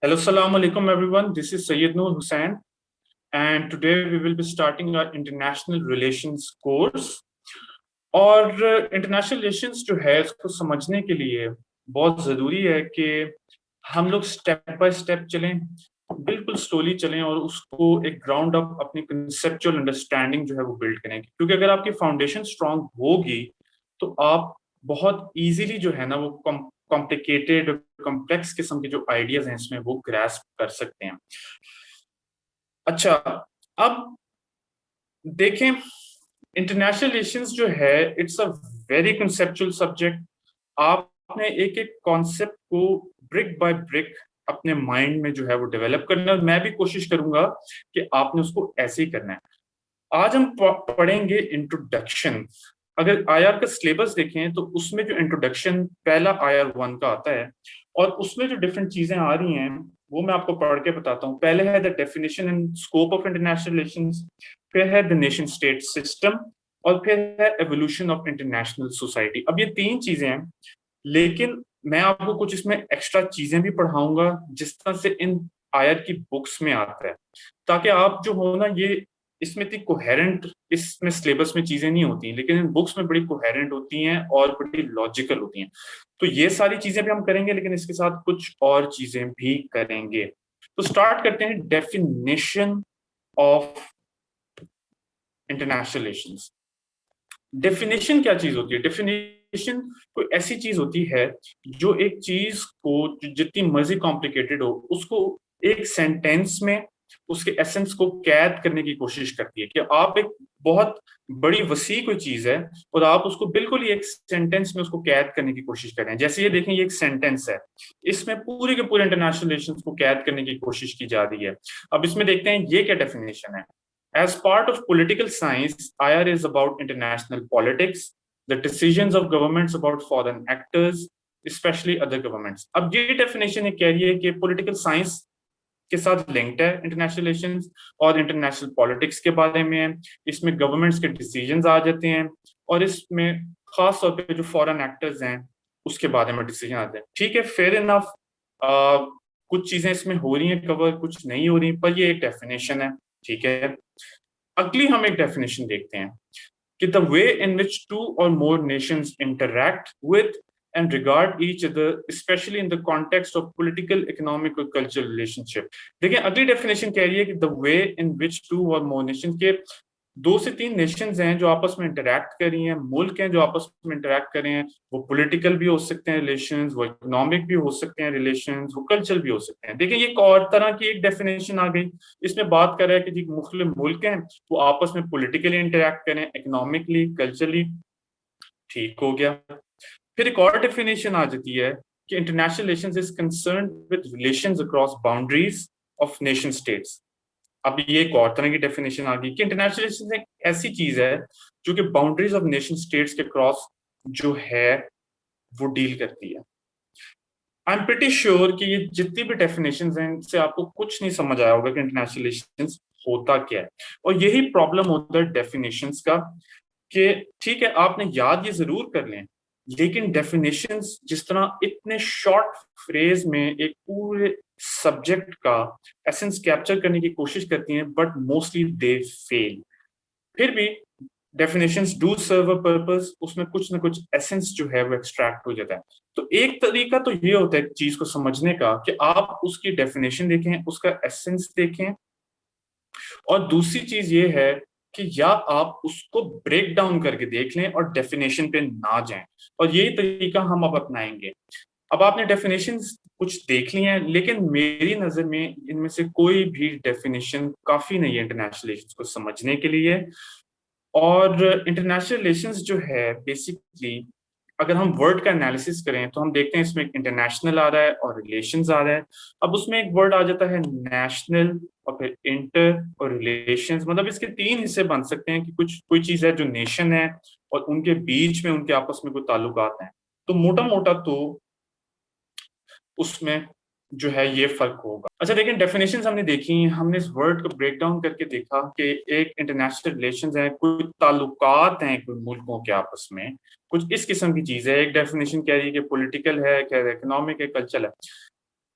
Hello, Assalamu alaikum, everyone. This is Sayyid Noor Hussain, and today we will be starting our international relations course. और international relations जो है इसको समझने के लिए बहुत ज़रूरी है कि हम लोग स्टेप बाय स्टेप चलें, बिल्कुल स्लोली चलें और उसको एक ग्राउंड अप अपनी कंसेप्चुअल अंडरस्टैंडिंग जो है वो बिल्ड करें, क्योंकि अगर आपकी फाउंडेशन स्ट्रांग होगी तो आप बहुत इजीली जो है ना वो कॉम्प्लिकेटेड कॉम्प्लेक्स किस्म के जो आइडियाज हैं इसमें वो ग्रास्प कर सकते हैं। अच्छा, अब देखें, इंटरनेशनल रिलेशंस जो है it's a very conceptual subject. आपने एक एक कॉन्सेप्ट को ब्रिक बाय ब्रिक अपने माइंड में जो है वो डेवलप करना है, और मैं भी कोशिश करूंगा कि आपने उसको ऐसे ही करना है। आज हम पढ़ेंगे इंट्रोडक्शन। अगर आईआर का सिलेबस देखें तो उसमें जो इंट्रोडक्शन पहला आईआर 1 का आता है, और उसमें जो डिफरेंट चीजें आ रही हैं वो मैं आपको पढ़ के बताता हूँ। पहले है the definition and scope of international relations, फिर है द नेशन स्टेट सिस्टम, और फिर है एवोल्यूशन ऑफ इंटरनेशनल सोसाइटी। अब ये तीन चीजें हैं, लेकिन मैं आपको कुछ इसमें एक्स्ट्रा चीजें भी पढ़ाऊंगा जिस तरह से इन आयर की बुक्स में आता है, ताकि आप जो हो ना ये इसमें इतनी कोहेरेंट इसमें सिलेबस में चीजें नहीं होती, लेकिन इन बुक्स में बड़ी कोहेरेंट होती हैं और बड़ी लॉजिकल होती हैं। तो ये सारी चीजें भी हम करेंगे, लेकिन इसके साथ कुछ और चीजें भी करेंगे। तो स्टार्ट करते हैं definition of international relations. Definition क्या चीज होती है? डेफिनेशन कोई ऐसी चीज होती है जो एक चीज को जितनी मर्जी कॉम्प्लिकेटेड हो उसको एक सेंटेंस में उसके एसेंस को कैद करने की कोशिश करती है। कि आप एक बहुत बड़ी वसी कोई चीज है और आप उसको बिल्कुल ही एक सेंटेंस में उसको कैद करने की कोशिश कर रहे हैं। जैसे ये देखें, ये एक सेंटेंस है, इसमें पूरे के पूरे इंटरनेशनल रिलेशंस को कैद करने की कोशिश की जा रही है। अब इसमें देखते हैं ये क्या डेफिनेशन है। As part of political science, IR is about international politics, the decisions of governments about foreign actors, especially other governments. अब ये डेफिनेशन कह रही है कि पॉलिटिकल साइंस के साथ लिंक्ड है इंटरनेशनल रिलेशंस, और इंटरनेशनल पॉलिटिक्स के बारे में है। इसमें गवर्नमेंट्स के डिसीजंस आ जाते हैं, और इसमें खास तौर पे जो फॉरेन एक्टर्स हैं उसके बारे में डिसीजन आते हैं। ठीक है, फेयर इनफ। कुछ चीजें इसमें हो रही हैं कवर, कुछ नहीं हो रही, पर ये एक डेफिनेशन है। ठीक है, अगली हम एक डेफिनेशन देखते हैं कि the way in which two और more nations interact with and regard each other, especially in the context of political, economic और कल्चरल रिलेशनशिप। देखिए, अगली डेफिनेशन कह रही है कि the way in which two और मोर नेशंस के दो से तीन नेशंस हैं जो आपस में इंटरैक्ट कर रही हैं, मुल्क हैं जो आपस में इंटरैक्ट कर रहे हैं। वो पॉलिटिकल भी हो सकते हैं रिलेशंस, वो इकोनॉमिक भी हो सकते हैं रिलेशंस, वो कल्चरल भी हो सकते हैं। देखिए, ये एक और तरह की एक डेफिनेशन आ गई। इसमें बात कर रहा है कि जी मुख्तलिफ मुल्क हैं वो आपस में पॉलिटिकली इंटरैक्ट करें, इकोनॉमिकली, कल्चरली। ठीक हो गया। फिर एक और डेफिनेशन आ जाती है कि international relations is concerned with relations across boundaries of nation states. अब ये एक और तरह की डेफिनेशन आ गई कि इंटरनेशनल रिलेशंस एक ऐसी चीज है जो कि बाउंड्रीज ऑफ नेशन स्टेट्स के क्रॉस जो है वो डील करती है। आई एम प्रिटी श्योर कि ये जितनी भी डेफिनेशंस हैं इससे आपको कुछ नहीं समझ आया होगा कि इंटरनेशनल रिलेशंस होता क्या है। और यही प्रॉब्लम होता है डेफिनेशंस का कि ठीक है, आपने याद ये जरूर कर लें, लेकिन डेफिनेशंस जिस तरह इतने शॉर्ट फ्रेज में एक पूरे सब्जेक्ट का एसेंस कैप्चर करने की कोशिश करती हैं, बट मोस्टली दे फेल। फिर भी definitions do serve a purpose, उसमें कुछ ना कुछ एसेंस जो है वो एक्सट्रैक्ट हो जाता है। तो एक तरीका तो ये होता है चीज को समझने का कि आप उसकी डेफिनेशन देखें, उसका एसेंस देखें, और दूसरी चीज ये है कि या आप उसको ब्रेक डाउन करके देख लें और डेफिनेशन पे ना जाएं। और यही तरीका हम अब अपनाएंगे। अब आपने डेफिनेशंस कुछ देख ली हैं, लेकिन मेरी नजर में इनमें से कोई भी डेफिनेशन काफी नहीं है इंटरनेशनल रिलेशंस को समझने के लिए। और इंटरनेशनल रिलेशंस जो है बेसिकली, अगर हम वर्ड का एनालिसिस करें तो हम देखते हैं इसमें इंटरनेशनल आ रहा है और रिलेशंस आ रहा है। अब उसमें एक वर्ड आ जाता है नेशनल, और फिर इंटर और रिलेशंस। मतलब इसके तीन हिस्से बन सकते हैं कि कुछ कोई चीज है जो नेशन है और उनके बीच में उनके आपस में कोई ताल्लुकात हैं। तो मोटा मोटा तो उसमें जो है ये फर्क होगा। अच्छा, देखिए, डेफिनेशंस हमने देखी, हमने इस वर्ड को ब्रेक डाउन करके देखा कि एक इंटरनेशनल रिलेशंस है, कोई ताल्लुकात हैं कोई मुल्कों के आपस में, कुछ इस किस्म की चीज है। एक डेफिनेशन कह रही है कि पॉलिटिकल है, कह रही है इकोनॉमिक है, कल्चरल है।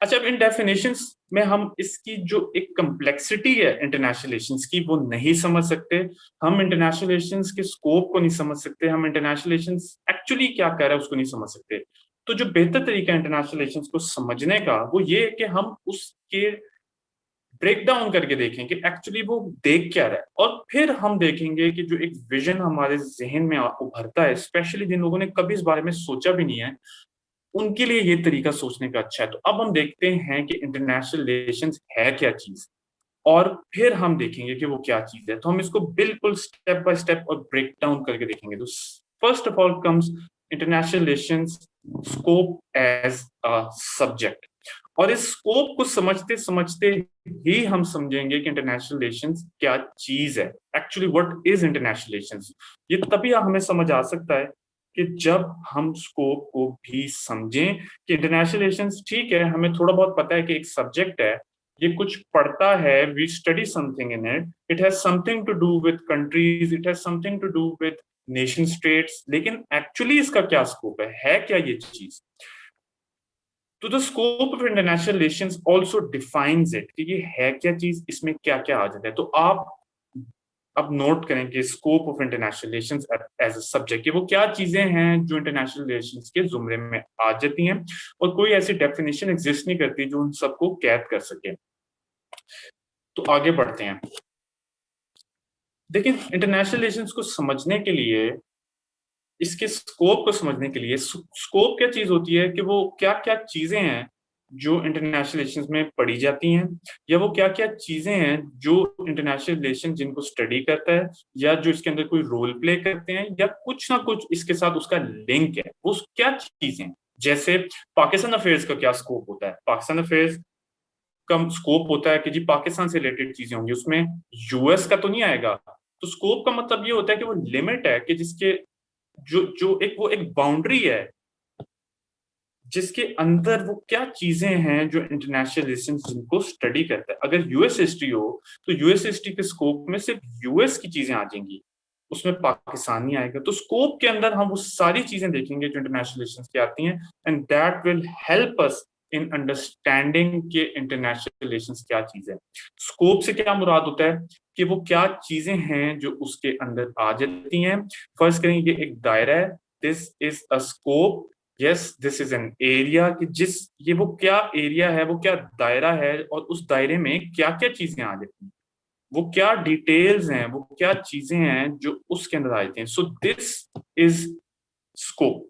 अच्छा, अब इन डेफिनेशंस में हम इसकी जो एक कम्प्लेक्सिटी है इंटरनेशनल रिलेशंस की वो नहीं समझ सकते, हम इंटरनेशनल रिलेशंस के स्कोप को नहीं समझ सकते, हम इंटरनेशनल रिलेशंस एक्चुअली क्या कर रहा है उसको नहीं समझ सकते। तो जो बेहतर तरीका है इंटरनेशनल रिलेशंस को समझने का वो ये है कि हम उसके ब्रेक डाउन करके देखें कि एक्चुअली वो देख क्या रहा है, और फिर हम देखेंगे कि जो एक विजन हमारे जहन में उभरता है, स्पेशली जिन लोगों ने कभी इस बारे में सोचा भी नहीं है, उनके लिए ये तरीका सोचने का अच्छा है। तो अब हम देखते हैं कि इंटरनेशनल रिलेशंस है क्या चीज, और फिर हम देखेंगे कि वो क्या चीज है। तो हम इसको बिल्कुल स्टेप बाय स्टेप और ब्रेक डाउन करके देखेंगे। तो first of all comes international relations scope as a subject, और इस स्कोप को समझते समझते ही हम समझेंगे कि इंटरनेशनल रिलेशंस क्या चीज है, actually what is international relations. ये तभी हमें समझ आ सकता है कि जब हम स्कोप को भी समझें कि इंटरनेशनल रिलेशंस, ठीक है हमें थोड़ा बहुत पता है कि एक सब्जेक्ट है, ये कुछ पढ़ता है, we study something in it, it has something to do with countries, it has something to do with nation states, लेकिन एक्चुअली इसका क्या स्कोप है क्या ये चीज। तो the scope of international relations also defines it कि ये है क्या चीज, इसमें क्या क्या आ जाता है। तो आप अब नोट करें कि scope of international relations as a subject, वो क्या चीजें हैं जो इंटरनेशनल रिलेशंस के जुमरे में आ जाती हैं, और कोई ऐसी डेफिनेशन एग्जिस्ट नहीं करती जो उन सबको कैद कर सके। तो आगे बढ़ते हैं। देखिए, इंटरनेशनल रिलेशंस को समझने के लिए, इसके स्कोप को समझने के लिए, स्कोप क्या चीज होती है कि वो क्या क्या चीजें हैं जो इंटरनेशनल रिलेशंस में पढ़ी जाती हैं, या वो क्या क्या चीजें हैं जो इंटरनेशनल रिलेशन जिनको स्टडी करता है, या जो इसके अंदर कोई रोल प्ले करते हैं, या कुछ ना कुछ इसके साथ उसका लिंक है, वो क्या चीजें। जैसे पाकिस्तान अफेयर्स का क्या स्कोप होता है, पाकिस्तान अफेयर्स का स्कोप होता है कि जी पाकिस्तान से रिलेटेड चीजें होंगी, उसमें यूएस का तो नहीं आएगा। तो स्कोप का मतलब ये होता है कि वो लिमिट है कि जिसके जो जो एक वो एक बाउंड्री है जिसके अंदर वो क्या चीजें हैं जो इंटरनेशनल रिलेशंस जिनको स्टडी करता है। अगर यूएस हिस्ट्री हो तो यूएस हिस्ट्री के स्कोप में सिर्फ यूएस की चीजें आ जाएंगी, उसमें पाकिस्तान नहीं आएगा। तो स्कोप के अंदर हम वो सारी चीजें देखेंगे जो इंटरनेशनल रिलेशंस की आती हैं, and that will help us in understanding के इंटरनेशनल रिलेशंस क्या चीज है। स्कोप से क्या मुराद होता है कि वो क्या चीजें हैं जो उसके अंदर आ जाती हैं। फर्स्ट करें, ये एक दायरा है, this is a scope, yes this is an area, कि जिस ये वो क्या एरिया है, वो क्या दायरा है, और उस दायरे में क्या क्या चीजें आ जाती हैं, वो क्या डिटेल्स हैं, वो क्या चीजें हैं जो उसके अंदर आ जाती हैं। सो दिस इज स्कोप,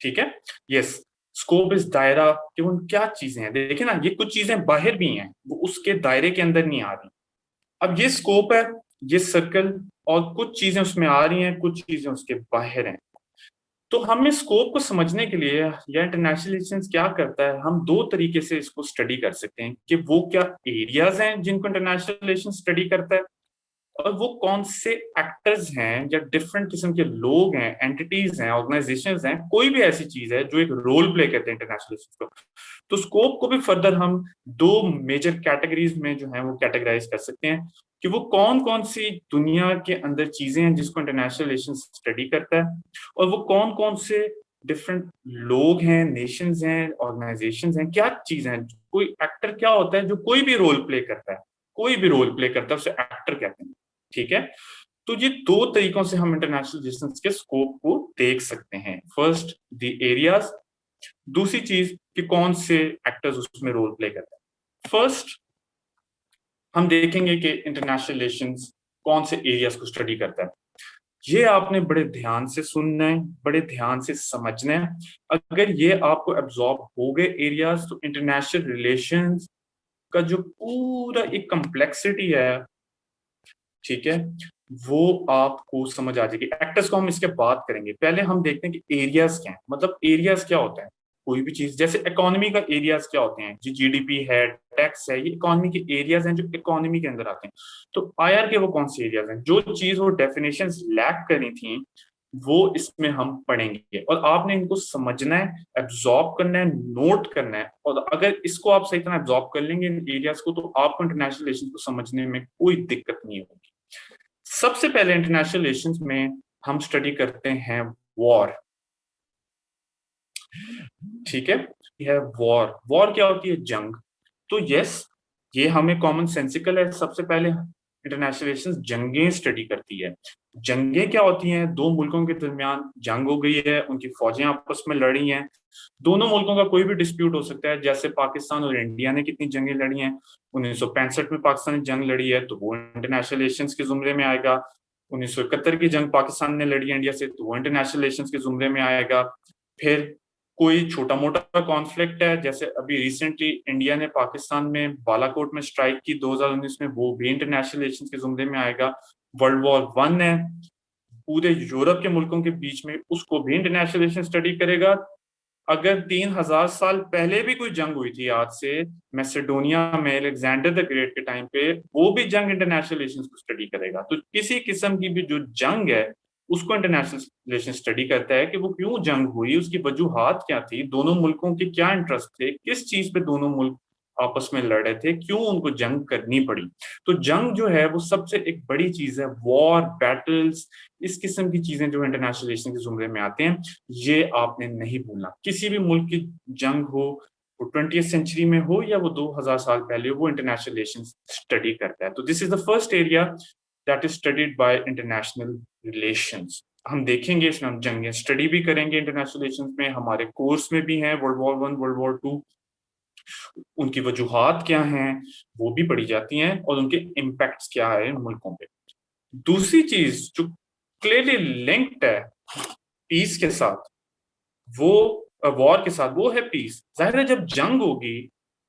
ठीक है। यस, स्कोप इज दायरा कि वो क्या चीजें हैं। देखिए ना, ये कुछ चीजें बाहर भी हैं, वो उसके दायरे के अंदर नहीं आ रही। अब ये स्कोप है, ये सर्कल, और कुछ चीजें उसमें आ रही हैं, कुछ चीजें उसके बाहर हैं। तो हम इस स्कोप को समझने के लिए, या इंटरनेशनल रिलेशंस क्या करता है, हम दो तरीके से इसको स्टडी कर सकते हैं कि वो क्या एरियाज हैं जिनको इंटरनेशनल रिलेशन स्टडी करता है, और वो कौन से एक्टर्स हैं या डिफरेंट किस्म के लोग हैं, एंटिटीज हैं, ऑर्गेनाइजेशंस हैं, कोई भी ऐसी चीज है जो एक रोल प्ले करते हैं इंटरनेशनल रिलेशंस को। तो स्कोप को भी फर्दर हम दो मेजर कैटेगरीज में जो है वो कैटेगराइज कर सकते हैं कि वो कौन कौन सी दुनिया के अंदर चीजें हैं जिसको इंटरनेशनल रिलेशन स्टडी करता है, और वो कौन कौन से डिफरेंट लोग हैं, नेशंस हैं, ऑर्गेनाइजेशंस हैं, क्या चीज हैं। कोई एक्टर क्या होता है जो कोई भी रोल प्ले करता है, कोई भी रोल प्ले करता है उसे एक्टर कहते हैं, ठीक है। तो ये दो तरीकों से हम इंटरनेशनल रिलेशंस के स्कोप को देख सकते हैं। फर्स्ट द एरियाज, दूसरी चीज कि कौन से एक्टर्स उसमें रोल प्ले करते हैं। फर्स्ट हम देखेंगे कि इंटरनेशनल रिलेशंस कौन से एरियाज को स्टडी करता है। ये आपने बड़े ध्यान से सुनना है, बड़े ध्यान से समझना है। अगर ये आपको एब्जॉर्ब हो गए एरियाज, तो इंटरनेशनल रिलेशंस का जो पूरा एक कम्प्लेक्सिटी है, ठीक है, वो आपको समझ आ जाएगी। एक्टर्स को हम इसके बात करेंगे, पहले हम देखते हैं कि एरियाज क्या है। मतलब एरियाज क्या होता है, कोई भी चीज, जैसे इकोनॉमी का एरियाज क्या होते हैं जी, जीडीपी है, टैक्स है, ये इकोनॉमी के एरियाज हैं जो इकोनॉमी के अंदर आते हैं। तो आईआर के वो कौन से एरियाज हैं, जो चीज वो डेफिनेशंस लैक करी थी वो इसमें हम पढ़ेंगे, और आपने इनको समझना है, एब्जॉर्ब करना है, नोट करना है। और अगर इसको आप सही तरह एब्जॉर्ब कर लेंगे इन एरियाज को, तो आपको इंटरनेशनल रिलेशन को समझने में कोई दिक्कत नहीं होगी। सबसे पहले इंटरनेशनल रिलेशंस में हम स्टडी करते हैं वॉर, ठीक है। है वॉर। वॉर क्या होती है? जंग। तो यस, ये हमें कॉमन सेंसिकल है। सबसे पहले इंटरनेशनल रिलेशंस जंगें स्टडी करती है। जंगें क्या होती हैं? दो मुल्कों के दरमियान जंग हो गई है, उनकी फौजें आपस में लड़ी हैं। दोनों मुल्कों का कोई भी डिस्प्यूट हो सकता है, जैसे पाकिस्तान और इंडिया ने कितनी जंगें लड़ी हैं। 1965 में पाकिस्तान ने जंग लड़ी है, तो वो इंटरनेशनल रिलेशंस के जुमरे में आएगा। 1971 की जंग पाकिस्तान ने लड़ी है इंडिया से, तो वो इंटरनेशनल रिलेशंस के जुमरे में आएगा। फिर कोई छोटा मोटा कॉन्फ्लिक्ट है, जैसे अभी रिसेंटली इंडिया ने पाकिस्तान में बालाकोट में स्ट्राइक की 2019 में, वो भी इंटरनेशनल रिलेशंस के जुमरे में आएगा। वर्ल्ड वॉर वन है पूरे यूरोप के मुल्कों के बीच में, उसको भी इंटरनेशनल रिलेशन स्टडी करेगा। अगर 3000 साल पहले भी कोई जंग हुई थी आज से, मैसेडोनिया में अलेक्जेंडर द ग्रेट के टाइम पे, वो भी जंग इंटरनेशनल रिलेशंस को स्टडी करेगा। तो किसी किस्म की भी जो जंग है, उसको इंटरनेशनल रिलेशन स्टडी करता है कि वो क्यों जंग हुई, उसकी वजूहात क्या थी, दोनों मुल्कों के क्या इंटरेस्ट थे, किस चीज पे दोनों मुल्क आपस में लड़ रहे थे, क्यों उनको जंग करनी पड़ी। तो जंग जो है वो सबसे एक बड़ी चीज है। वॉर, बैटल्स, इस किस्म की चीजें जो इंटरनेशनल रिलेशन के जुमरे में आते हैं, ये आपने नहीं भूलना। किसी भी मुल्क की जंग हो, वो 20वीं सेंचुरी में हो या वो 2000 साल पहले हो, वो इंटरनेशनल रिलेशन स्टडी करता है। तो this is the first area that is studied by international relations. हम देखेंगे इसमें, हम जंगें स्टडी भी करेंगे इंटरनेशनल रिलेशंस में, हमारे कोर्स में भी हैं। World war one, world war two, उनकी वजूहात क्या हैं वो भी पढ़ी जाती हैं, और उनके इम्पैक्ट्स क्या है मुल्कों पे। दूसरी चीज जो क्लियरली लिंक्ड है पीस के साथ, वो वॉर के साथ, वो है पीस। जाहिर है जब जंग होगी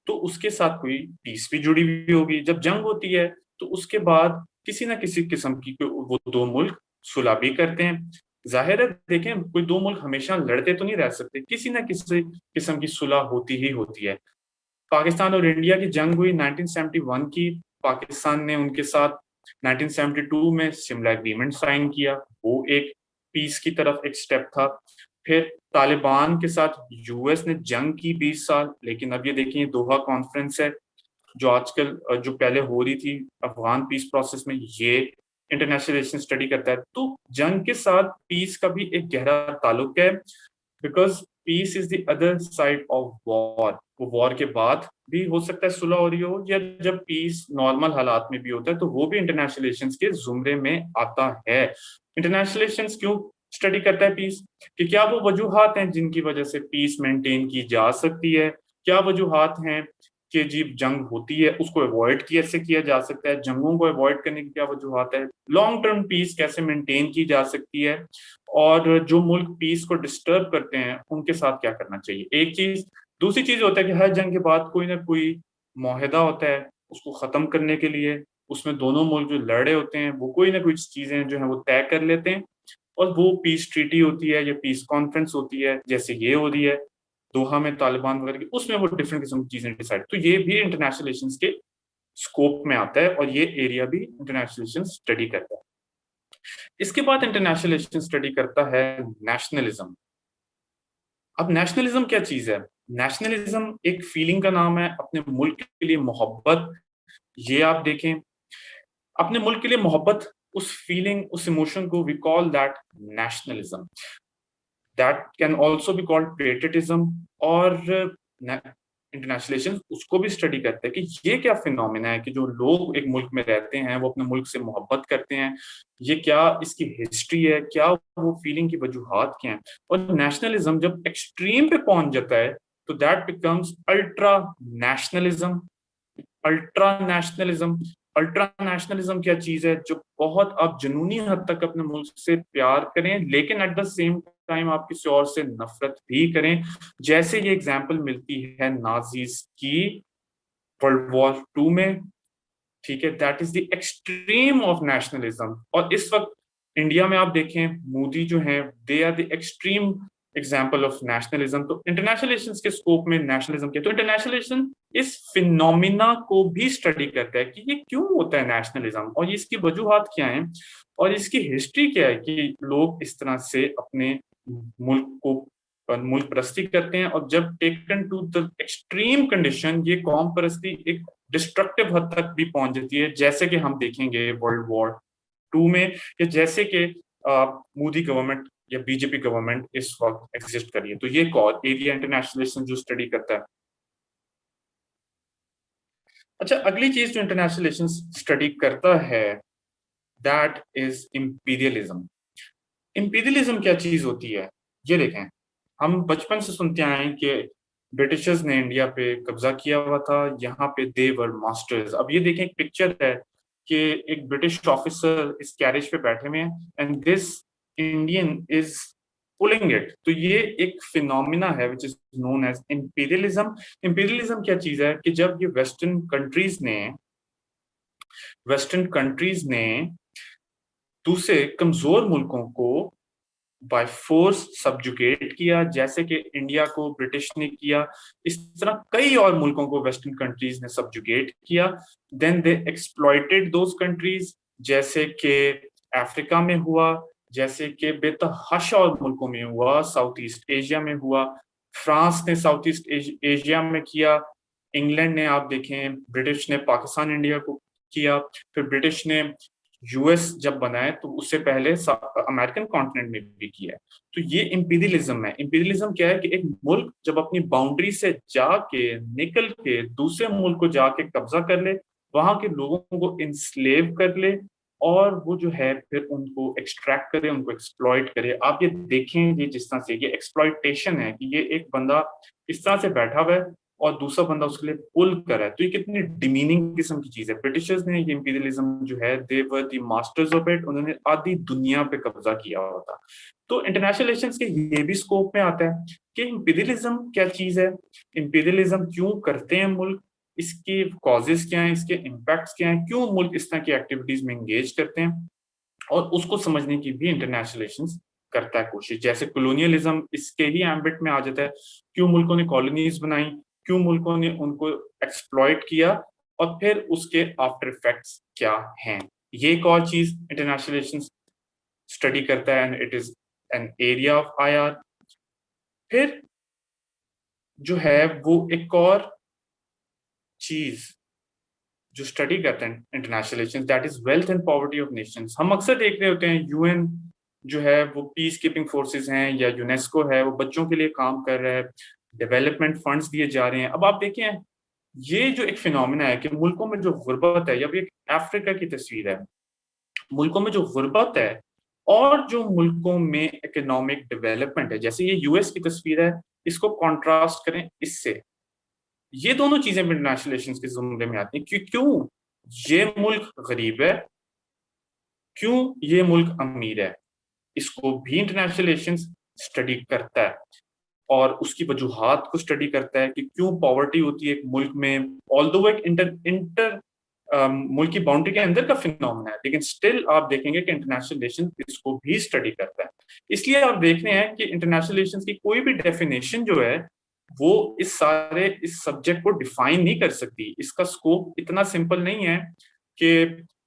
तो उसके साथ कोई पीस भी जुड़ी हुई होगी। जब जंग होती है तो उसके बाद किसी ना किसी किस्म की वो दो मुल्क सुलह भी करते हैं। जाहिर है देखें, कोई दो मुल्क हमेशा लड़ते तो नहीं रह सकते, किसी ना किसी किस्म की सुलह होती ही होती है। पाकिस्तान और इंडिया की जंग हुई 1971 की, पाकिस्तान ने उनके साथ 1972 में शिमला एग्रीमेंट साइन किया, वो एक पीस की तरफ एक स्टेप था। फिर तालिबान के साथ यूएस ने जंग की 20 साल, लेकिन अब ये देखिए दोहा कॉन्फ्रेंस है जो आजकल जो पहले हो रही थी अफगान पीस प्रोसेस में, ये इंटरनेशनल रिलेशन स्टडी करता है। तो जंग के साथ पीस का भी एक गहरा ताल्लुक है, because peace is the other side of war. वो वॉर के बाद भी हो सकता है सुलह हो रही हो, या जब पीस नॉर्मल हालात में भी होता है, तो वो भी इंटरनेशनल रिलेशंस के जुमरे में आता है। इंटरनेशनल रिलेशंस क्यों स्टडी करता है पीस? कि क्या वो वजूहात हैं जिनकी वजह से पीस मेंटेन की जा सकती है, क्या वजूहात हैं कि जी जंग होती है उसको अवॉइड कैसे किया जा सकता है, जंगों को अवॉइड करने की क्या वजूहात है, लॉन्ग टर्म पीस कैसे मेंटेन की जा सकती है, और जो मुल्क पीस को डिस्टर्ब करते हैं उनके साथ क्या करना चाहिए। एक चीज। दूसरी चीज होता है कि हर जंग के बाद कोई ना कोई मुआहदा होता है उसको खत्म करने के लिए, उसमें दोनों मुल्क जो लड़े होते हैं वो कोई ना कोई चीजें जो है वो तय कर लेते हैं, और वो पीस ट्रीटी होती है या पीस कॉन्फ्रेंस होती है, जैसे ये हो रही है दोहा में तालिबान वगैरह की, उसमें वो डिफरेंट किस्म की चीजें डिसाइड। तो ये भी इंटरनेशनल रिलेशंस के स्कोप में आता है, और ये एरिया भी इंटरनेशनल रिलेशंस स्टडी करता है। इसके बाद इंटरनेशनल रिलेशन स्टडी करता है नेशनलिज्म। अब नेशनलिज्म क्या चीज है? नेशनलिज्म एक फीलिंग का नाम है, अपने मुल्क के लिए मोहब्बत। ये आप देखें, अपने मुल्क के लिए मोहब्बत, उस फीलिंग, उस इमोशन को we call that nationalism. That can also be called patriotism. और इंटरनेशनल रिलेशन उसको भी स्टडी करते हैं कि ये क्या फिनोमिना है कि जो लोग एक मुल्क में रहते हैं वो अपने मुल्क से मोहब्बत करते हैं, ये क्या इसकी हिस्ट्री है, क्या वो फीलिंग की वजूहात क्या है। और नेशनलिज्म जब एक्सट्रीम पे पहुंच जाता है तो that becomes ultra nationalism. Ultra nationalism, ultra nationalism क्या चीज है? जो बहुत आप जुनूनी हद तक अपने मुल्क से प्यार करें, लेकिन एट द सेम टाइम आप किसी और से नफरत भी करें। जैसे ये एग्जाम्पल मिलती है नाजीज की वर्ल्ड वॉर टू में। ठीक है, that is the extreme of nationalism. और इस वक्त इंडिया में आप देखें, मोदी जो है, they are the extreme example of nationalism. तो इंटरनेशनल रिलेशंस के स्कोप में नेशनलिज्म के, तो इंटरनेशनल रिलेशन इस फिनोमिना को भी स्टडी करता है कि ये क्यों होता है नेशनलिज्म, और इसकी वजूहात क्या है, और इसकी हिस्ट्री क्या है कि लोग इस तरह से अपने मुल्क को मुल्क परस्ती करते हैं। और जब taken to the extreme condition, ये कौम परस्ती एक डिस्ट्रक्टिव हद तक भी पहुंच जाती है, जैसे कि हम देखेंगे वर्ल्ड वॉर टू में, या जैसे कि मोदी गवर्नमेंट या बीजेपी गवर्नमेंट इस वक्त एग्जिस्ट कर रही है। तो ये कौन एरिया इंटरनेशनलिज्म जो स्टडी करता है। अच्छा, अगली चीज जो इंटरनेशनलिज्म स्टडी करता है दैट इज इंपीरियलिज्म। इंपीरियलिज्म क्या चीज होती है, ये देखें। हम बचपन से सुनते आए हैं कि ब्रिटिशर्स ने इंडिया पे कब्जा किया हुआ था, यहाँ पे दे वर मास्टर्स। अब ये देखें, एक पिक्चर है कि एक ब्रिटिश ऑफिसर इस कैरेज पे बैठे हुए हैं and this Indian is pulling it. तो ये एक फिनोमिना है which is known as imperialism. Imperialism क्या चीज है कि जब ये वेस्टर्न कंट्रीज ने दूसरे कमजोर मुल्कों को बाय फोर्स सब्जुकेट किया, जैसे कि इंडिया को ब्रिटिश ने किया, इस तरह कई और मुल्कों को वेस्टर्न कंट्रीज ने सब्जुकेट किया। Then they exploited those countries, जैसे कि अफ्रीका में हुआ, जैसे कि बेतहाशा और मुल्कों में हुआ, साउथ ईस्ट एशिया में हुआ। फ्रांस ने साउथ ईस्ट एशिया में किया, इंग्लैंड ने, आप देखें, ब्रिटिश ने पाकिस्तान इंडिया को किया, फिर ब्रिटिश ने यूएस जब बनाए तो उससे पहले अमेरिकन कॉन्टिनेंट में भी किया है। तो ये इंपीरियलिज्म है। इंपीरियलिज्म क्या है कि एक मुल्क जब अपनी बाउंड्री से जाके निकल के दूसरे मुल्क को जाके कब्जा कर ले, वहां के लोगों को इंस्लेव कर ले, और वो जो है फिर उनको एक्सट्रैक्ट करे, उनको एक्सप्लॉइट करे। आप ये देखें, ये जिस तरह से ये एक्सप्लॉइटेशन है कि ये एक बंदा इस तरह से बैठा हुआ है और दूसरा बंदा उसके लिए पुल कर रहा है, तो ये कितनी डिमीनिंग किस्म की चीज है। ब्रिटिशर्स ने ये इंपीरियलिज्म जो है, they were the masters of it, उन्होंने आधी दुनिया पे कब्जा किया हुआ था। तो इंटरनेशनल रिलेशंस के ये भी स्कोप में आता है कि इंपीरियलिज्म क्या चीज है, इंपीरियलिज्म क्यों करते हैं मुल्क, इसके कॉजेज क्या हैं, इसके इम्पैक्ट्स क्या हैं, क्यों मुल्क इस तरह की एक्टिविटीज में एंगेज करते हैं, और उसको समझने की भी इंटरनेशनल रिलेशंस करता है कोशिश। जैसे कोलोनियलिज्म इसके ही एम्बिट में आ जाता है, क्यों मुल्कों ने कॉलोनीज बनाई, क्यों मुल्कों ने उनको एक्सप्लॉइट किया, और फिर उसके आफ्टर इफेक्ट्स क्या हैं। ये एक और चीज इंटरनेशनल रिलेशंस स्टडी करता है and it is an area of IR. फिर जो है वो एक और चीज जो स्टडी करते हैं international relations, that is wealth and poverty of Nations. हम अक्सर देख रहे होते हैं यूएन जो है वो पीस कीपिंग फोर्सेस हैं, या यूनेस्को है वो बच्चों के लिए काम कर रहा है, डेवलपमेंट फंड्स दिए जा रहे हैं। अब आप देखें, ये जो एक फिनोमिना है कि मुल्कों में जो गुर्बत है, या भी एक अफ्रीका की तस्वीर है, मुल्कों में जो गुर्बत है और जो मुल्कों में इकोनॉमिक डेवलपमेंट है, जैसे ये यूएस की तस्वीर है, इसको कॉन्ट्रास्ट करें इससे, ये दोनों चीजें इंटरनेशनल रिलेशंस के जुमरे में आती हैं। क्यों ये मुल्क गरीब है, क्यों ये मुल्क अमीर है, इसको भी इंटरनेशनल रिलेशंस स्टडी करता है, और उसकी वजूहात को स्टडी करता है कि क्यों पॉवर्टी होती है एक मुल्क में। ऑल्दो वो एक इंटर इंटर मुल्क की बाउंड्री के अंदर का फिनोमेना है, लेकिन स्टिल आप देखेंगे कि इंटरनेशनल रिलेशन इसको भी स्टडी करता है। इसलिए आप देख रहे हैं कि इंटरनेशनल रिलेशन की कोई भी डेफिनेशन जो है वो इस सब्जेक्ट को डिफाइन नहीं कर सकती। इसका स्कोप इतना सिंपल नहीं है कि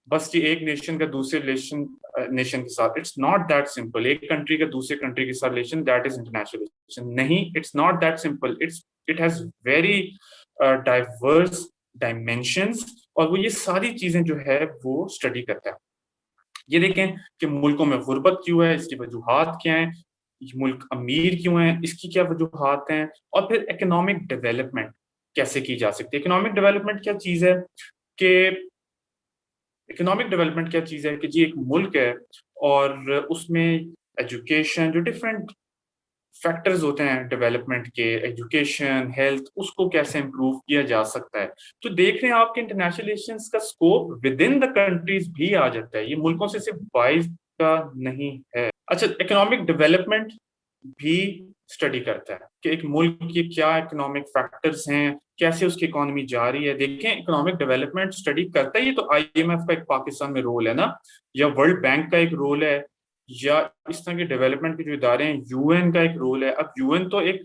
बस ये एक नेशन का दूसरे नेशन के साथ, इट्स नॉट दैट सिंपल। एक कंट्री का दूसरे कंट्री के साथ relation, that is international relation नहीं, it's not that simple. It has very diverse dimensions, और वो ये सारी चीजें जो है वो स्टडी करता है। ये देखें कि मुल्कों में गुर्बत क्यों है, इसकी वजूहात क्या है, मुल्क अमीर क्यों है, इसकी क्या वजूहात हैं, और फिर इकोनॉमिक डेवलपमेंट कैसे की जा सकती है। इकोनॉमिक डेवलपमेंट क्या चीज है कि जी एक मुल्क है और उसमें एजुकेशन, जो डिफरेंट फैक्टर्स होते हैं डेवलपमेंट के, एजुकेशन, हेल्थ, उसको कैसे इंप्रूव किया जा सकता है। तो देख रहे हैं आपके इंटरनेशनल रिलेशंस का scope with in the countries भी आ जाता है, ये मुल्कों से सिर्फ बाइस का नहीं है। अच्छा, इकोनॉमिक डेवलपमेंट भी स्टडी करता है कि एक मुल्क की क्या इकोनॉमिक फैक्टर्स हैं, कैसे उसकी इकोनॉमी जा रही है। देखें, इकोनॉमिक डेवलपमेंट स्टडी करता है, ये तो आईएमएफ का एक पाकिस्तान में रोल है ना, या वर्ल्ड बैंक का एक रोल है, या इस तरह के डेवलपमेंट के जो इदारे हैं, यूएन का एक रोल है। अब यूएन तो एक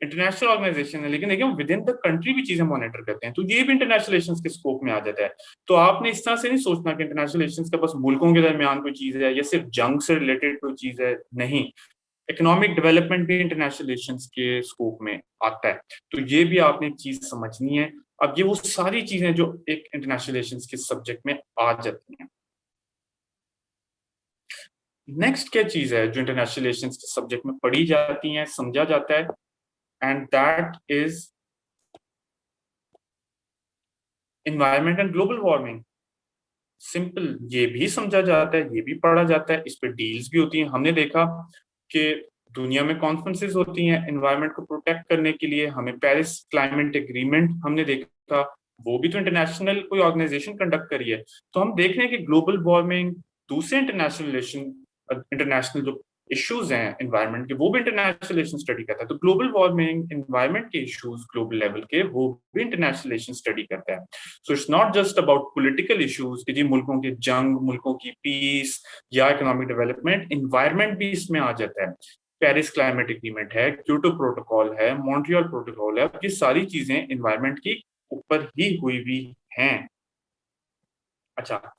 इंटरनेशनल ऑर्गेनाइजेशन है, लेकिन देखिए विद इन द कंट्री भी चीजें मॉनिटर करते हैं, तो ये भी इंटरनेशनल रिलेशंस के स्कोप में आ जाता है। तो आपने इस तरह से नहीं सोचना कि इंटरनेशनल रिलेशंस का बस मुल्कों के दरमियान कोई चीज है, या सिर्फ जंग से रिलेटेड कोई चीज है, नहीं। इकोनॉमिक डेवलपमेंट भी इंटरनेशनल रिलेशंस के स्कोप में आता है। तो ये भी आपने एक चीज समझनी है। अब ये वो सारी चीजें जो एक इंटरनेशनल रिलेशंस के सब्जेक्ट में आ जाती हैं। नेक्स्ट क्या चीज है जो इंटरनेशनल रिलेशंस के सब्जेक्ट में पढ़ी जाती है, समझा जाता है, and that is environment and global warming. Simple, ये भी समझा जाता है, ये भी पढ़ा जाता है, इस पे डील्स भी होती हैं। हमने देखा कि दुनिया में कॉन्फ्रेंसेस होती हैं एनवायरमेंट को प्रोटेक्ट करने के लिए। हमें पेरिस क्लाइमेट एग्रीमेंट हमने देखा, वो भी तो इंटरनेशनल कोई ऑर्गेनाइजेशन कंडक्ट करी है। तो हम देख रहे हैं कि ग्लोबल वार्मिंग, दूसरे इंटरनेशनल रिलेशन, इंटरनेशनल जो इश्यूज हैं एनवायरमेंट के, वो भी इंटरनेशनल रिलेशन स्टडी करता है। तो ग्लोबल वार्मिंग, एनवायरमेंट के इश्यूज ग्लोबल लेवल के, वो भी इंटरनेशनल रिलेशन स्टडी करता है। So it's not just about political issues कि जी मुल्कों के जंग, मुल्कों की पीस या इकोनॉमिक डेवलपमेंट, एनवायरमेंट भी इसमें आ जाता है। पेरिस क्लाइमेट एग्रीमेंट है, क्योटो प्रोटोकॉल है, मॉन्ट्रियल प्रोटोकॉल है, ये सारी चीजें एनवायरमेंट की ऊपर ही हुई भी हैं। अच्छा,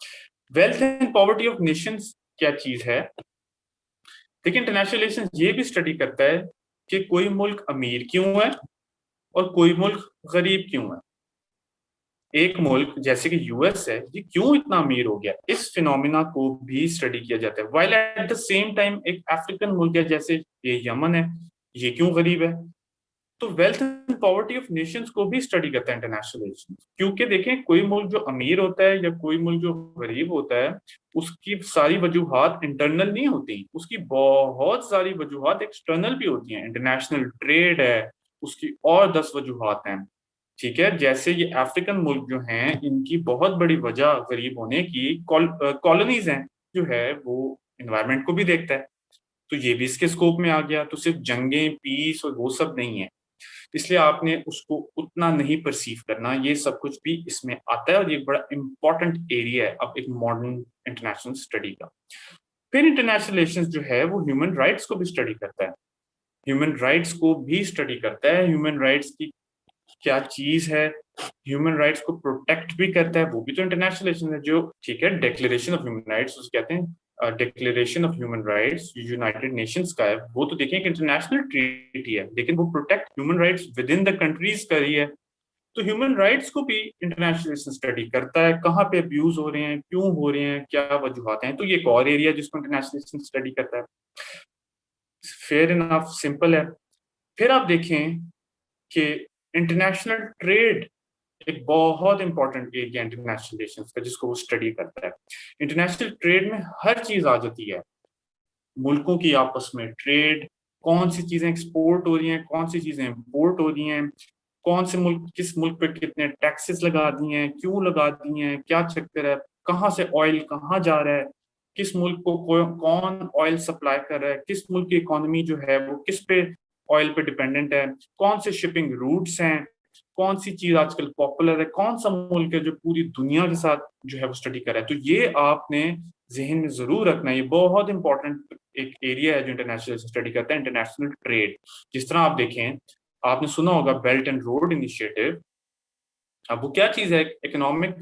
wealth and poverty of Nations क्या चीज है? देखिए, इंटरनेशनल रिलेशन ये भी स्टडी करता है कि कोई मुल्क अमीर क्यों है और कोई मुल्क गरीब क्यों है। एक मुल्क जैसे कि यूएस है, ये क्यों इतना अमीर हो गया, इस फिनोमिना को भी स्टडी किया जाता है। While at the same time एक अफ्रीकन मुल्क है जैसे ये यमन है, ये क्यों गरीब है। तो wealth and poverty of Nations को भी स्टडी करता है इंटरनेशनल रिलेशंस। क्योंकि देखें, कोई मुल्क जो अमीर होता है या कोई मुल्क जो गरीब होता है, उसकी सारी वजूहात इंटरनल नहीं होती, उसकी बहुत सारी वजूहात एक्सटर्नल भी होती हैं। इंटरनेशनल ट्रेड है, उसकी और 10 वजूहात हैं। ठीक है, जैसे ये अफ्रीकन मुल्क जो हैं, इनकी बहुत बड़ी वजह गरीब होने की कॉलोनीज हैं, जो है वो एनवायरमेंट को भी देखता है। तो ये भी इसके स्कोप में आ गया। तो सिर्फ जंगें, पीस और वो सब नहीं है, इसलिए आपने उसको उतना नहीं परसीव करना, ये सब कुछ भी इसमें आता है। और ये बड़ा इंपॉर्टेंट एरिया है अब एक मॉडर्न इंटरनेशनल स्टडी का। फिर इंटरनेशनल रिलेशंस जो है वो ह्यूमन राइट्स को भी स्टडी करता है। ह्यूमन राइट्स को भी स्टडी करता है, ह्यूमन राइट्स की क्या चीज है, ह्यूमन राइट्स को प्रोटेक्ट भी करता है, वो भी तो इंटरनेशनल रिलेशन है। जो ठीक है, डिक्लेरेशन ऑफ ह्यूमन राइट्स उसे कहते हैं, declaration of human rights United Nations का है, वो तो देखिए इंटरनेशनल ट्रीटी है, लेकिन वो protect human rights with in the countries कर रही है। तो ह्यूमन राइट्स को भी इंटरनेशनल रिलेशन स्टडी करता है, कहाँ पे अब्यूज हो रहे हैं, क्यों हो रहे हैं, क्या वजूहत हैं। तो ये एक और एरिया जिसको इंटरनेशनल रिलेशन स्टडी करता है। फेयर इनफ, सिंपल है। फिर आप देखें कि इंटरनेशनल ट्रेड एक बहुत इंपॉर्टेंट एरिया इंटरनेशनल रिलेशंस का, जिसको वो स्टडी करता है। इंटरनेशनल ट्रेड में हर चीज आ जाती है, मुल्कों की आपस में ट्रेड, कौन सी चीजें एक्सपोर्ट हो रही हैं, कौन सी चीजें इंपोर्ट हो रही हैं, कौन से मुल्क किस मुल्क पे कितने टैक्सेस लगा दिए हैं, क्यों लगा दिए हैं, क्या चक्कर है, कहाँ से ऑयल कहाँ जा रहा है, किस मुल्क को कौन ऑयल सप्लाई कर रहा है, किस मुल्क की इकोनॉमी जो है वो किस पे ऑयल पे डिपेंडेंट है, कौन से शिपिंग रूट्स हैं, कौन सी चीज आजकल पॉपुलर है, कौन सा मुल्क है जो पूरी दुनिया के साथ जो है वो स्टडी कर रहा है। तो ये आपने जहन में जरूर रखना है, ये बहुत इंपॉर्टेंट एक एरिया है जो इंटरनेशनल स्टडी करता है, इंटरनेशनल ट्रेड। जिस तरह आप देखें, आपने सुना होगा बेल्ट एंड रोड इनिशिएटिव। अब वो क्या चीज है, इकोनॉमिक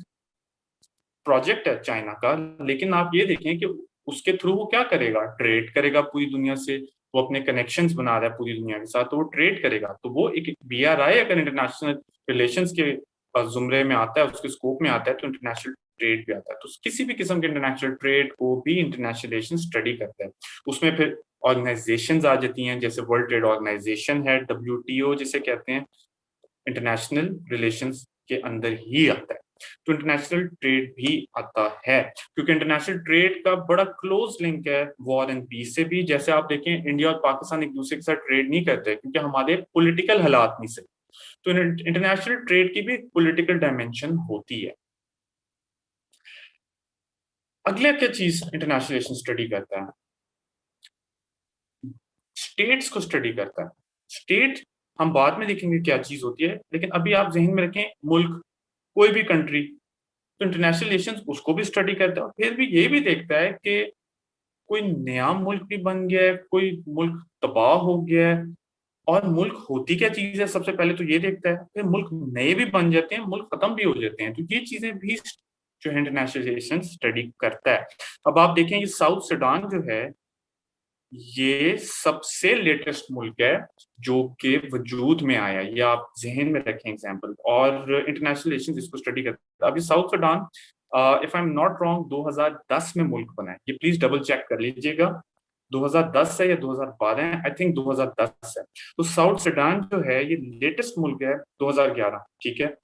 प्रोजेक्ट है चाइना का, लेकिन आप ये देखें कि उसके थ्रू वो क्या करेगा, ट्रेड करेगा पूरी दुनिया से। वो अपने कनेक्शंस बना रहा है पूरी दुनिया के साथ, तो वो ट्रेड करेगा। तो वो एक बीआरआई अगर इंटरनेशनल रिलेशंस के जुमरे में आता है, उसके स्कोप में आता है, तो इंटरनेशनल ट्रेड भी आता है। तो किसी भी किस्म के इंटरनेशनल ट्रेड को भी इंटरनेशनल रिलेशन स्टडी करता है। उसमें फिर ऑर्गेनाइजेशंस आ जाती हैं, जैसे वर्ल्ड ट्रेड ऑर्गेनाइजेशन है, डब्ल्यूटीओ जिसे कहते हैं, इंटरनेशनल रिलेशंस के अंदर ही आता है। तो इंटरनेशनल ट्रेड भी आता है, क्योंकि इंटरनेशनल ट्रेड का बड़ा क्लोज लिंक है वॉर एंड पीस से भी। जैसे आप देखें, इंडिया और पाकिस्तान एक दूसरे के साथ ट्रेड नहीं करते क्योंकि हमारे पॉलिटिकल हालात नहीं सही। तो इंटरनेशनल ट्रेड की भी पॉलिटिकल डायमेंशन होती है। अगला क्या चीज इंटरनेशनल रिलेशन स्टडी करता है, स्टेट्स को स्टडी करता है। स्टेट हम बाद में देखेंगे क्या चीज होती है, लेकिन अभी आप जहन में रखें, मुल्क, कोई भी कंट्री, तो इंटरनेशनल रिलेशंस उसको भी स्टडी करता है। और फिर भी ये भी देखता है कि कोई नया मुल्क भी बन गया है, कोई मुल्क तबाह हो गया है, और मुल्क होती क्या चीज है, सबसे पहले तो ये देखता है। फिर मुल्क नए भी बन जाते हैं, मुल्क खत्म भी हो जाते हैं, तो ये चीजें भी जो है इंटरनेशनल रिलेशन स्टडी करता है। अब आप देखें, ये साउथ सूडान जो है, ये सबसे लेटेस्ट मुल्क है जो कि वजूद में आया, ये आप जहन में रखें एग्जांपल। और इंटरनेशनल रिलेशंस इसको स्टडी करता है। अभी south Sudan if I am not wrong 2010 में मुल्क बना है, ये प्लीज डबल चेक कर लीजिएगा, 2010 है या 2012 है, आई थिंक 2010 है। तो साउथ सूडान जो है ये लेटेस्ट मुल्क है 2011, ठीक है।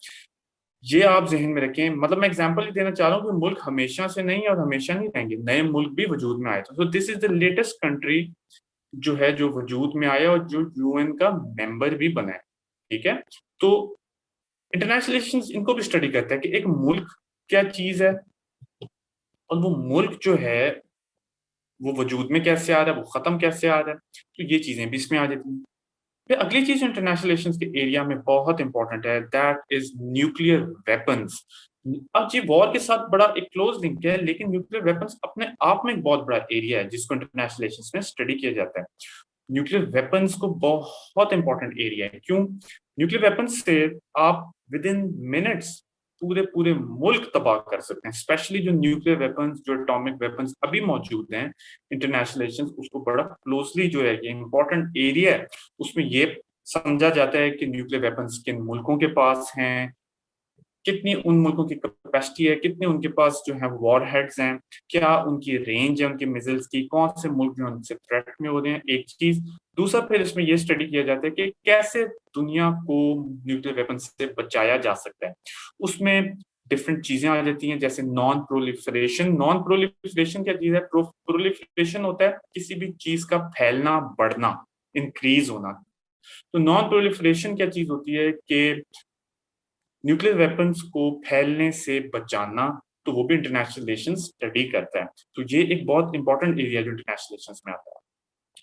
ये आप जहन में रखें, मतलब मैं एग्जांपल ही देना चाह रहा हूँ कि मुल्क हमेशा से नहीं और हमेशा नहीं रहेंगे, नए मुल्क भी वजूद में आए थे। So this is the latest country जो है जो वजूद में आया और जो यूएन का मेंबर भी बना है, ठीक है। तो इंटरनेशनल रिलेशंस इनको भी स्टडी करता है कि एक मुल्क क्या चीज है और वो मुल्क जो है वो वजूद में कैसे आ रहा है, वो खत्म कैसे आ रहा है, तो ये चीजें भी इसमें आ जाती हैं। फिर अगली चीज इंटरनेशनल रिलेशंस के एरिया में बहुत इंपॉर्टेंट है, दैट इज न्यूक्लियर वेपन्स। अब जी वॉर के साथ बड़ा एक क्लोज लिंक है, लेकिन न्यूक्लियर वेपन्स अपने आप में एक बहुत बड़ा एरिया है जिसको इंटरनेशनल रिलेशंस में स्टडी किया जाता है। न्यूक्लियर वेपन्स को बहुत इंपॉर्टेंट एरिया है, क्यों? न्यूक्लियर वेपन्स से आप विद इन मिनट्स पूरे पूरे मुल्क तबाह कर सकते हैं, स्पेशली जो न्यूक्लियर वेपन्स, जो एटॉमिक वेपन्स अभी मौजूद हैं। इंटरनेशनल रिलेशंस उसको बड़ा क्लोजली जो है ये इंपॉर्टेंट एरिया है, उसमें ये समझा जाता है कि न्यूक्लियर वेपन्स किन मुल्कों के पास हैं, कितनी उन मुल्कों की कैपेसिटी है, कितने उनके पास जो है वॉर हेड्स हैं, क्या उनकी रेंज है उनके मिसाइल्स की, कौन से मुल्क जो उनसे थ्रेट में हो रहे हैं, एक चीज। दूसरा फिर इसमें यह स्टडी किया जाता है कि कैसे दुनिया को न्यूक्लियर वेपन से बचाया जा सकता है। उसमें डिफरेंट चीजें आ जाती हैं, जैसे नॉन प्रोलिफरेशन। नॉन प्रोलिफरेशन क्या चीज है? प्रोलिफरेशन होता है किसी भी चीज का फैलना, बढ़ना, इंक्रीज होना। तो नॉन प्रोलिफरेशन क्या चीज होती है कि न्यूक्लियर वेपन्स को फैलने से बचाना, तो वो भी इंटरनेशनल रिलेशन स्टडी करता है। तो ये एक बहुत इंपॉर्टेंट एरिया जो इंटरनेशनल रिलेशन में आता है,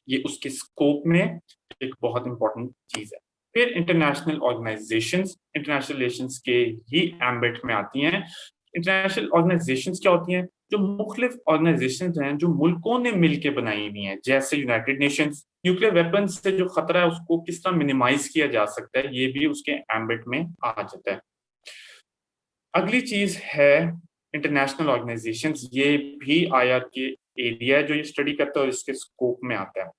ये उसके स्कोप में एक बहुत इंपॉर्टेंट चीज है। फिर इंटरनेशनल ऑर्गेनाइजेशंस इंटरनेशनल रिलेशंस के ही एम्बिट में आती हैं। इंटरनेशनल ऑर्गेनाइजेशंस क्या होती हैं? जो मुख्तलिफ ऑर्गेनाइजेशंस हैं जो मुल्कों ने मिलकर बनाई हुई हैं, जैसे यूनाइटेड नेशंस। न्यूक्लियर वेपन्स से जो खतरा है उसको किस तरह मिनिमाइज किया जा सकता है, ये भी उसके एम्बिट में आ जाता है। अगली चीज है इंटरनेशनल ऑर्गेनाइजेशंस, ये भी आईआर के एरिया जो ये स्टडी करता है और इसके स्कोप में आता है।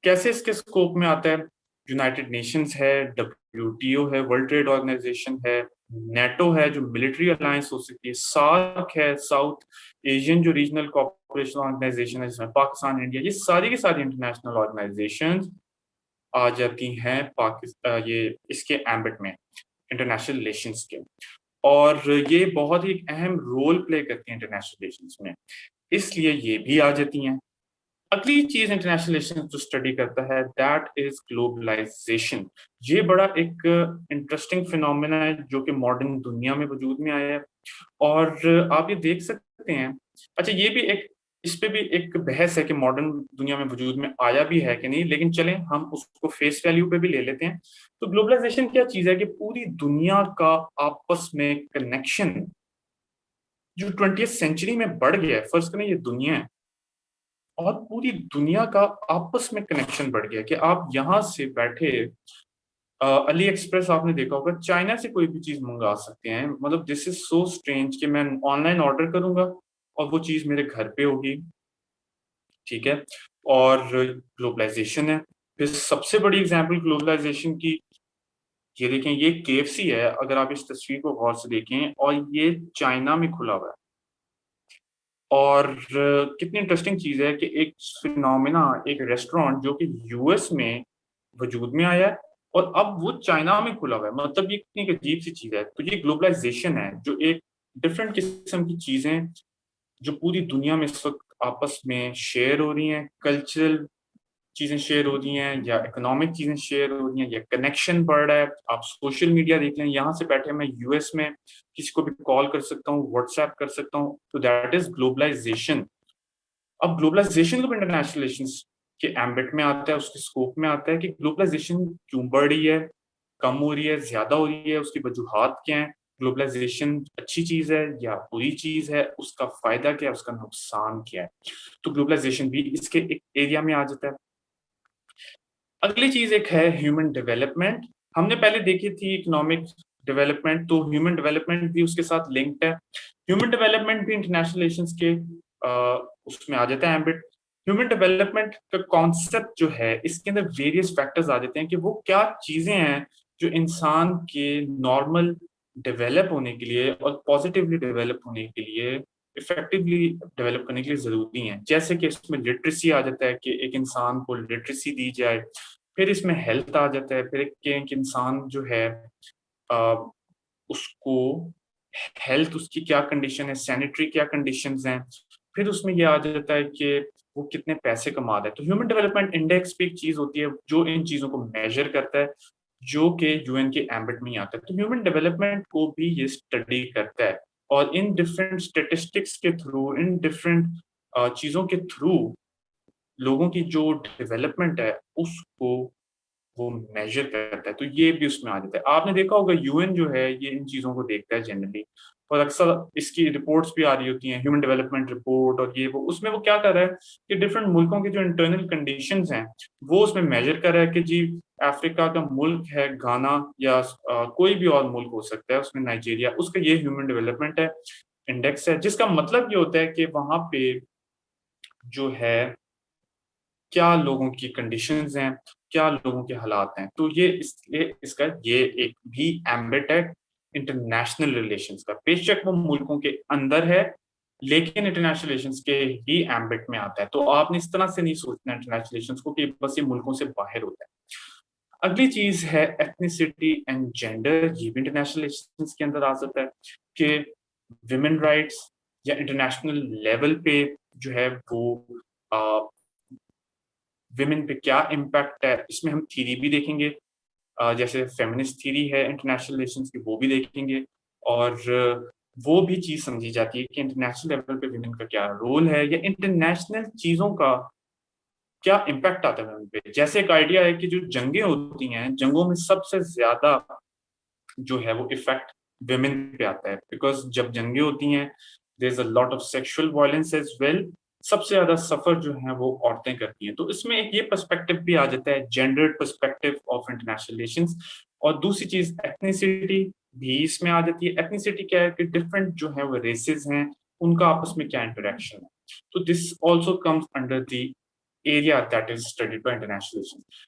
कैसे इसके स्कोप में आता है? यूनाइटेड नेशंस है, डब्ल्यूटीओ है, वर्ल्ड ट्रेड ऑर्गेनाइजेशन है, नेटो है जो मिलिट्री अलायंस हो सकती है, सार्क है, साउथ एशियन जो रीजनल कोऑपरेशन ऑर्गेनाइजेशन है जिसमें पाकिस्तान, इंडिया, ये सारी की सारी इंटरनेशनल ऑर्गेनाइजेशंस आ जाती हैं पाकिस्तान ये इसके एम्बिट में, इंटरनेशनल रिलेशंस के। और ये बहुत ही अहम रोल प्ले करती हैं इंटरनेशनल रिलेशंस में, इसलिए ये भी आ जाती हैं। अगली चीज इंटरनेशनल रिलेशंस जो स्टडी करता है दैट इज ग्लोबलाइजेशन। ये बड़ा एक इंटरेस्टिंग फिनोमेना है जो कि मॉडर्न दुनिया में वजूद में आया है। और आप ये देख सकते हैं, अच्छा ये भी एक, इस पे भी एक बहस है कि मॉडर्न दुनिया में वजूद में आया भी है कि नहीं, लेकिन चलें हम उसको फेस वैल्यू पे भी ले लेते हैं। तो ग्लोबलाइजेशन क्या चीज है कि पूरी दुनिया का आपस में कनेक्शन जो 20th सेंचुरी में बढ़ गया है। फर्स्ट करें ये दुनिया है और पूरी दुनिया का आपस में कनेक्शन बढ़ गया कि आप यहाँ से बैठे अली एक्सप्रेस आपने देखा होगा, चाइना से कोई भी चीज मंगा सकते हैं। मतलब दिस इज सो स्ट्रेंज कि मैं ऑनलाइन ऑर्डर करूंगा और वो चीज मेरे घर पे होगी, ठीक है। और ग्लोबलाइजेशन है। फिर सबसे बड़ी एग्जांपल ग्लोबलाइजेशन की ये देखें, ये केएफसी है, अगर आप इस तस्वीर को गौर से देखें, और ये चाइना में खुला हुआ है। और कितनी इंटरेस्टिंग चीज है कि एक फिनोमेना, एक रेस्टोरेंट जो कि यूएस में वजूद में आया है और अब वो चाइना में खुला हुआ है। मतलब ये कितनी एक अजीब सी चीज है। तो ये ग्लोबलाइजेशन है जो एक डिफरेंट किस्म की चीजें जो पूरी दुनिया में इस वक्त आपस में शेयर हो रही हैं, कल्चरल चीजें शेयर हो रही हैं या इकोनॉमिक चीजें शेयर हो रही हैं या कनेक्शन बढ़ रहा है। आप सोशल मीडिया देख लें, यहाँ से बैठे मैं यूएस में किसी को भी कॉल कर सकता हूँ, व्हाट्सएप कर सकता हूँ, तो दैट इज ग्लोबलाइजेशन। अब ग्लोबलाइजेशन को इंटरनेशनल रिलेशंस के एम्बिट में आता है, उसके स्कोप में आता है कि ग्लोबलाइजेशन क्यों बढ़ रही है, कम हो रही है, ज्यादा हो रही है, उसकी वजूहात क्या है, ग्लोबलाइजेशन अच्छी चीज है या बुरी चीज है, उसका फायदा क्या है, उसका नुकसान क्या है। तो ग्लोबलाइजेशन भी इसके एक एरिया में आ जाता है। अगली चीज एक है ह्यूमन डेवलपमेंट। हमने पहले देखी थी इकोनॉमिक डेवलपमेंट, तो ह्यूमन डेवलपमेंट भी उसके साथ लिंक्ड है। ह्यूमन डेवलपमेंट भी इंटरनेशनल रिलेशंस के उसमें आ जाता है एम्बिट। ह्यूमन डेवलपमेंट का कॉन्सेप्ट जो है इसके अंदर वेरियस फैक्टर्स आ जाते हैं कि वो क्या चीजें हैं जो इंसान के नॉर्मल डेवलप होने के लिए और पॉजिटिवली डेवलप होने के लिए, इफेक्टिवली डेवलप करने के लिए ज़रूरी हैं। जैसे कि इसमें लिटरेसी आ जाता है कि एक इंसान को लिटरेसी दी जाए, फिर इसमें हेल्थ आ जाता है, फिर एक इंसान जो है अ, उसको हेल्थ उसकी क्या कंडीशन है, सैनिटरी क्या कंडीशंस हैं, फिर उसमें ये आ जाता है कि वो कितने पैसे कमा रहा है। तो ह्यूमन डेवलपमेंट इंडेक्स भी एक चीज़ होती है जो इन चीज़ों को मेजर करता है, जो कि यूएन के एम्बिट में ही आता है। तो ह्यूमन डेवलपमेंट को भी ये स्टडी करता है और इन डिफरेंट स्टैटिस्टिक्स के थ्रू, इन डिफरेंट चीज़ों के थ्रू लोगों की जो डेवलपमेंट है उसको वो मेजर करता है, तो ये भी उसमें आ जाता है। आपने देखा होगा यूएन जो है ये इन चीज़ों को देखता है जनरली, और अक्सर इसकी रिपोर्ट्स भी आ रही होती हैं, ह्यूमन डेवलपमेंट रिपोर्ट और ये वो, उसमें वो क्या कर रहा है कि डिफरेंट मुल्कों की जो इंटरनल कंडीशंस हैं, वो उसमें मेजर कर रहा है कि जी अफ्रीका का मुल्क है घाना या कोई भी और मुल्क हो सकता है, उसमें नाइजीरिया, उसका ये ह्यूमन डेवलपमेंट है इंडेक्स है, जिसका मतलब ये होता है कि वहाँ पे जो है क्या लोगों की कंडीशंस हैं, क्या लोगों के हालात हैं। तो ये इसलिए इसका ये एक भी एम्बिट है इंटरनेशनल रिलेशंस का। बेशक वो मुल्कों के अंदर है, लेकिन इंटरनेशनल रिलेशंस के ही एम्बिट में आता है। तो आपने इस तरह से नहीं सोचना इंटरनेशनल रिलेशंस को कि बस ये मुल्कों से बाहर होता है। अगली चीज़ है एथनिसिटी एंड जेंडर, ये भी इंटरनेशनल रिलेशंस के अंदर आ सकता है कि वुमेन राइट्स या इंटरनेशनल लेवल पे जो है वो अ, विमेन पे क्या इम्पैक्ट है, इसमें हम थ्योरी भी देखेंगे, जैसे फेमिनिस्ट थ्योरी है इंटरनेशनल रिलेशंस की, वो भी देखेंगे। और वो भी चीज़ समझी जाती है कि इंटरनेशनल लेवल पे विमेन का क्या रोल है या इंटरनेशनल चीज़ों का क्या इम्पैक्ट आता है उन पे। जैसे एक आइडिया है कि जो जंगें होती हैं, जंगों में सबसे ज़्यादा जो है वो इफ़ेक्ट विमेन पे आता है, बिकॉज़ जब जंगें होती हैं, there is a lot of sexual violence as well, सबसे ज़्यादा सफ़र जो है वो औरतें करती हैं। तो इसमें एक ये पर्सपेक्टिव भी आ जाता है, gendered perspective of international relations. और दूसरी चीज़ एथनिसिटी भी इसमें आ जाती है। एथनिसिटी क्या है कि डिफरेंट जो है वो रेसेस हैं, उनका आपस में क्या इंटरैक्शन है। तो this also comes under the area that is studied by international relations.